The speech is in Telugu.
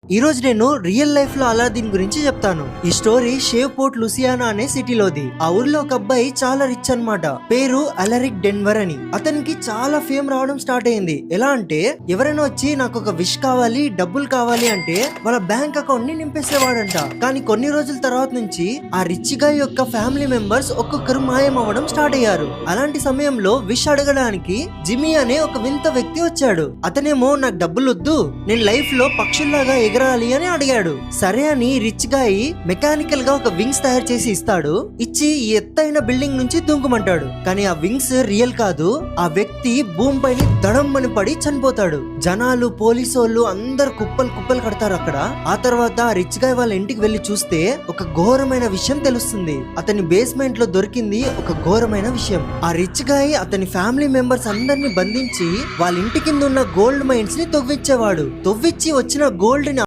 ఈ రోజు నేను రియల్ లైఫ్ లో అలాదీన్ గురించి చెప్తాను. ఈ స్టోరీ షేవ్ పోర్ట్ లూసియానా అనే సిటీలోది. ఆ ఊర్లో ఒక అబ్బాయి చాలా రిచ్ అన్నమాట. పేరు అలరిక్ డెన్వర్ అని. అతనికి చాలా ఫేమ్ రావడం స్టార్ట్ అయింది. ఎలా అంటే ఎవరైనా వచ్చి నాకు ఒక విష్ కావాలి, డబ్బులు కావాలి అంటే వాళ్ళ బ్యాంక్ అకౌంట్ ని నింపేసేవాడంట. కానీ కొన్ని రోజుల తర్వాత నుంచి ఆ రిచ్ గా యొక్క ఫ్యామిలీ మెంబర్స్ ఒక్కొక్కరు మాయం అవ్వడం స్టార్ట్ అయ్యారు. అలాంటి సమయంలో విష్ అడగడానికి జిమ్మీ అనే ఒక వింత వ్యక్తి వచ్చాడు. అతనేమో నాకు డబ్బులు వద్దు, నేను లైఫ్ లో పక్షుల్లాగా ఎగరాలి అని అడిగాడు. సరే అని రిచ్ గాయి మెకానికల్ గా ఒక వింగ్స్ తయారు చేసి ఇస్తాడు. ఇచ్చి ఈ ఎత్తైన బిల్డింగ్ నుంచి దుంకుమంటాడు. కానీ ఆ వింగ్స్ రియల్ కాదు. ఆ వ్యక్తి భూమి పైన దడమ్మని పడి చనిపోతాడు. జనాలు, పోలీసు వాళ్ళు అందరు కుప్పలు కుప్పలు కడతారు అక్కడ. ఆ తర్వాత రిచ్ గాయ్ వాళ్ళ ఇంటికి వెళ్లి చూస్తే ఒక ఘోరమైన విషయం తెలుస్తుంది. అతని బేస్మెంట్ లో దొరికింది ఒక ఘోరమైన విషయం. ఆ రిచ్ గాయ్ అతని ఫ్యామిలీ మెంబర్స్ అందరిని బంధించి వాళ్ళ ఇంటి కింద ఉన్న గోల్డ్ మైన్స్ ని తవ్విచ్చేవాడు. తవ్విచ్చి వచ్చిన గోల్డ్